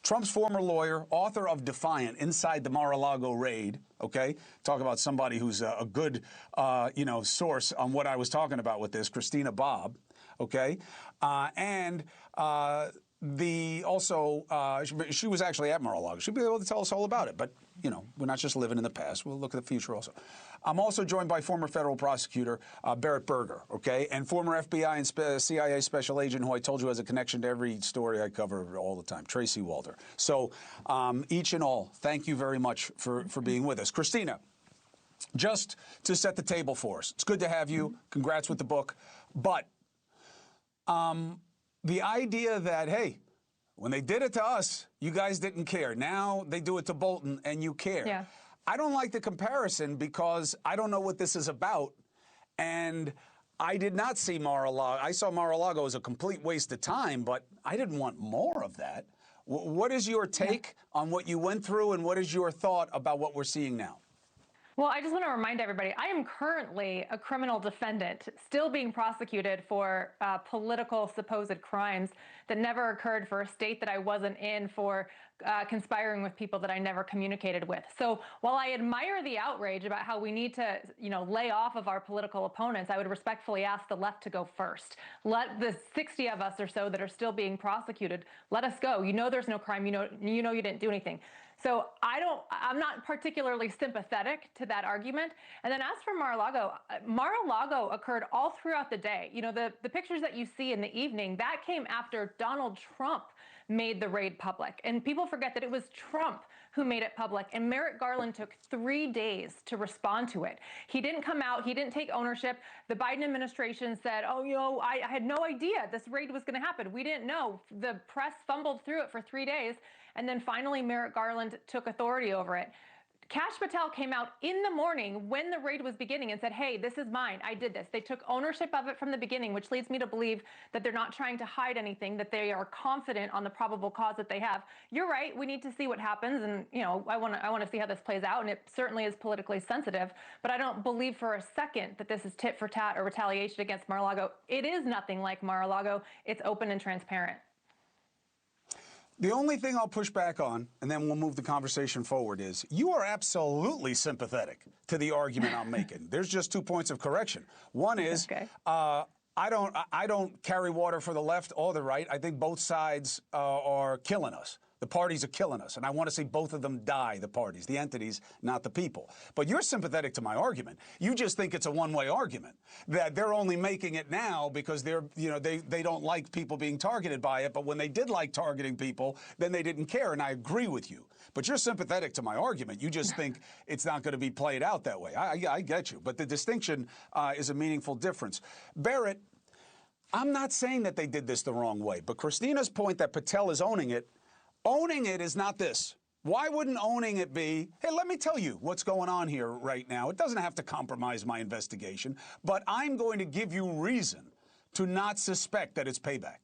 Trump's former lawyer, author of Defiant, Inside the Mar-a-Lago Raid, okay? Talk about somebody who's a good, source on what I was talking about with this, Christina Bobb, okay? She was actually at Mar-a-Lago. She'll be able to tell us all about it. But, we're not just living in the past. We'll look at the future also. I'm also joined by former federal prosecutor Berit Berger, okay, and former FBI and CIA special agent who I told you has a connection to every story I cover all the time, Tracy Walder. So each and all, thank you very much for being with us. Christina, just to set the table for us, it's good to have you. Congrats with the book. But the idea that, hey, when they did it to us, you guys didn't care. Now they do it to Bolton and you care. Yeah. I don't like the comparison because I don't know what this is about. And I did not see Mar-a-Lago. I saw Mar-a-Lago as a complete waste of time, but I didn't want more of that. What is your take on what you went through, and what is your thought about what we're seeing now? Well, I just want to remind everybody, I am currently a criminal defendant, still being prosecuted for political supposed crimes that never occurred, for a state that I wasn't in, for conspiring with people that I never communicated with. So while I admire the outrage about how we need to, lay off of our political opponents, I would respectfully ask the left to go first. Let the 60 of us or so that are still being prosecuted, let us go. There's no crime. You didn't do anything. So I'm not particularly sympathetic to that argument. And then as for Mar-a-Lago occurred all throughout the day. The pictures that you see in the evening, that came after Donald Trump made the raid public. And people forget that it was Trump who made it public. And Merrick Garland took 3 days to respond to it. He didn't come out. He didn't take ownership. The Biden administration said, I had no idea this raid was going to happen. We didn't know. The press fumbled through it for 3 days. And then finally, Merrick Garland took authority over it. Kash Patel came out in the morning when the raid was beginning and said, hey, this is mine. I did this. They took ownership of it from the beginning, which leads me to believe that they're not trying to hide anything, that they are confident on the probable cause that they have. You're right. We need to see what happens. And, I want to see how this plays out. And it certainly is politically sensitive. But I don't believe for a second that this is tit for tat or retaliation against Mar-a-Lago. It is nothing like Mar-a-Lago. It's open and transparent. The only thing I'll push back on, and then we'll move the conversation forward, is you are absolutely sympathetic to the argument I'm making. There's just 2 points of correction. One is, okay. I don't carry water for the left or the right. I think both sides are killing us. The parties are killing us, and I want to see both of them die, the parties, the entities, not the people. But you're sympathetic to my argument. You just think it's a one-way argument, that they're only making it now because they don't like people being targeted by it, but when they did like targeting people, then they didn't care, and I agree with you. But you're sympathetic to my argument. You just think it's not going to be played out that way. I get you, but the distinction is a meaningful difference. Berit, I'm not saying that they did this the wrong way, but Christina's point that Patel is owning it is not this. Why wouldn't owning it be, hey, let me tell you what's going on here right now. It doesn't have to compromise my investigation, but I'm going to give you reason to not suspect that it's payback.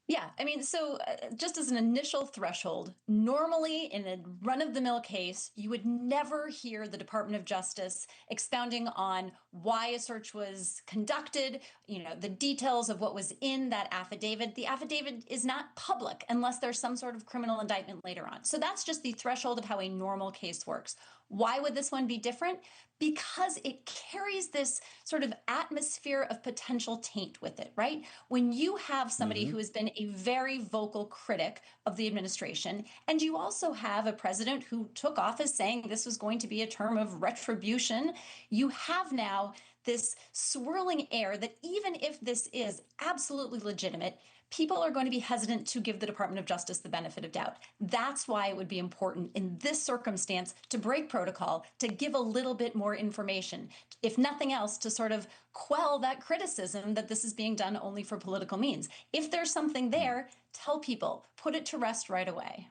Yeah, so just as an initial threshold, normally in a run-of-the-mill case, you would never hear the Department of Justice expounding on why a search was conducted, the details of what was in that affidavit. The affidavit is not public unless there's some sort of criminal indictment later on. So that's just the threshold of how a normal case works. Why would this one be different? Because it carries this sort of atmosphere of potential taint with it, right? When you have somebody who has been a very vocal critic of the administration, and you also have a president who took office saying this was going to be a term of retribution, you have now this swirling air that even if this is absolutely legitimate, people are going to be hesitant to give the Department of Justice the benefit of doubt. That's why it would be important in this circumstance to break protocol, to give a little bit more information, if nothing else, to sort of quell that criticism that this is being done only for political means. If there's something there, tell people, put it to rest right away.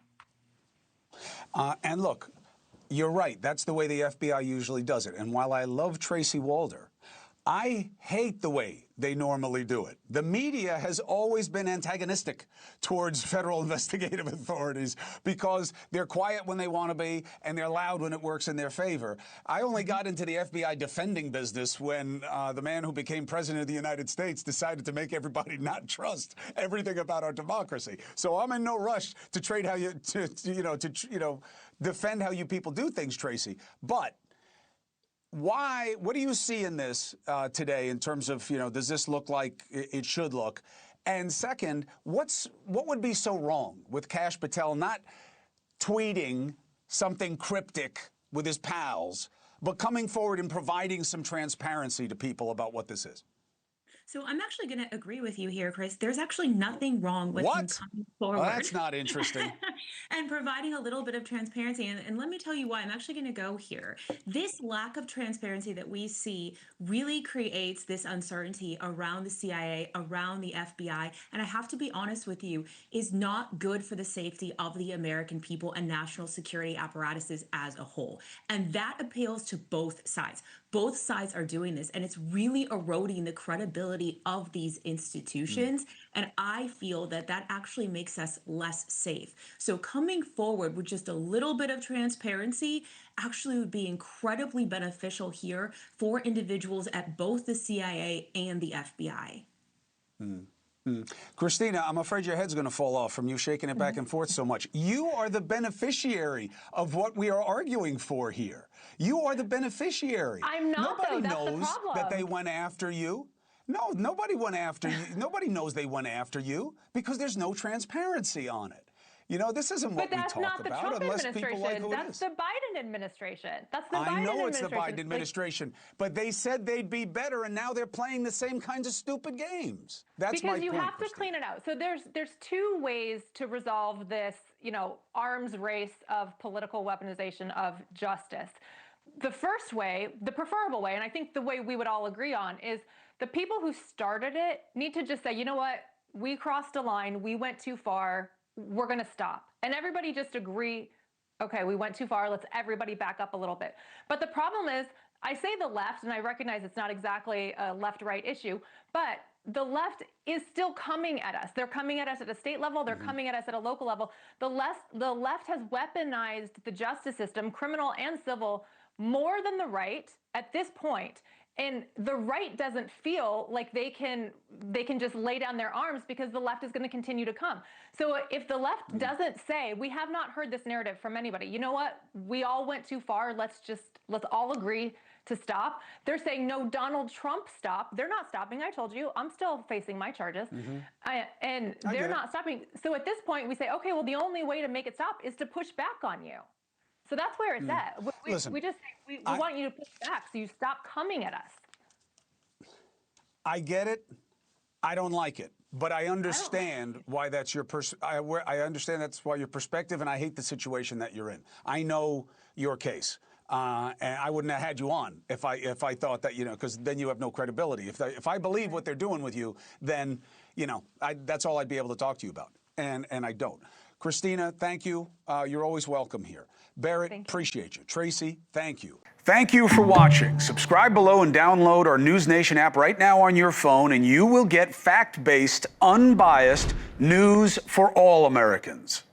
And look, you're right. That's the way the FBI usually does it. And while I love Tracy Walder, I hate the way they normally do it. The media has always been antagonistic towards federal investigative authorities because they're quiet when they want to be and they're loud when it works in their favor. I only got into the FBI defending business when the man who became president of the United States decided to make everybody not trust everything about our democracy. So I'm in no rush to trade how you defend how you people do things, Tracy. But what do you see in this today in terms of, does this look like it should look? And second, what would be so wrong with Kash Patel not tweeting something cryptic with his pals, but coming forward and providing some transparency to people about what this is? So I'm actually going to agree with you here, Chris. There's actually nothing wrong with him coming forward. Well, that's not interesting. And providing a little bit of transparency. And let me tell you why I'm actually going to go here. This lack of transparency that we see really creates this uncertainty around the CIA, around the FBI. And I have to be honest with you, is not good for the safety of the American people and national security apparatuses as a whole. And that appeals to both sides. Both sides are doing this, and it's really eroding the credibility of these institutions. And I feel that that actually makes us less safe. So coming forward with just a little bit of transparency actually would be incredibly beneficial here for individuals at both the CIA and the FBI. Christina, I'm afraid your head's going to fall off from you shaking it back and forth so much. You are the beneficiary of what we are arguing for here. You are the beneficiary. I'm not, Nobody though. That's knows the problem. that they went after you. No, nobody went after you. Nobody knows they went after you because there's no transparency on it. This isn't what we talk about. But that's not the Trump administration. That's the Biden administration. That's the Biden administration. I know it's the Biden administration, but they said they'd be better, and now they're playing the same kinds of stupid games. That's my point. Because you have to clean it out. So there's two ways to resolve this, arms race of political weaponization of justice. The first way, the preferable way, and I think the way we would all agree on, is the people who started it need to just say, you know what, we crossed a line, we went too far, we're going to stop. And everybody just agree, okay, we went too far, let's everybody back up a little bit. But the problem is, I say the left, and I recognize it's not exactly a left-right issue, but the left is still coming at us. They're coming at us at a state level, they're coming at us at a local level. The left has weaponized the justice system, criminal and civil, more than the right at this point. And the right doesn't feel like they can just lay down their arms because the left is going to continue to come. So if the left doesn't say, we have not heard this narrative from anybody, you know what, we all went too far, let's all agree to stop. They're saying, no, Donald Trump stop. They're not stopping. I told you, I'm still facing my charges. And they're not stopping. So at this point, we say, okay, well, the only way to make it stop is to push back on you. So that's where it's at. We just say, we want you to push back so you stop coming at us. I get it. I don't like it. But I understand why that's your I understand that's why your perspective, and I hate the situation that you're in. I know your case. And I wouldn't have had you on if I thought that, because then you have no credibility. If I believe what they're doing with you, then, that's all I'd be able to talk to you about. And I don't. Christina, thank you. You're always welcome here. Berit, appreciate you. Tracy, thank you. Thank you for watching. Subscribe below and download our NewsNation app right now on your phone, and you will get fact-based, unbiased news for all Americans.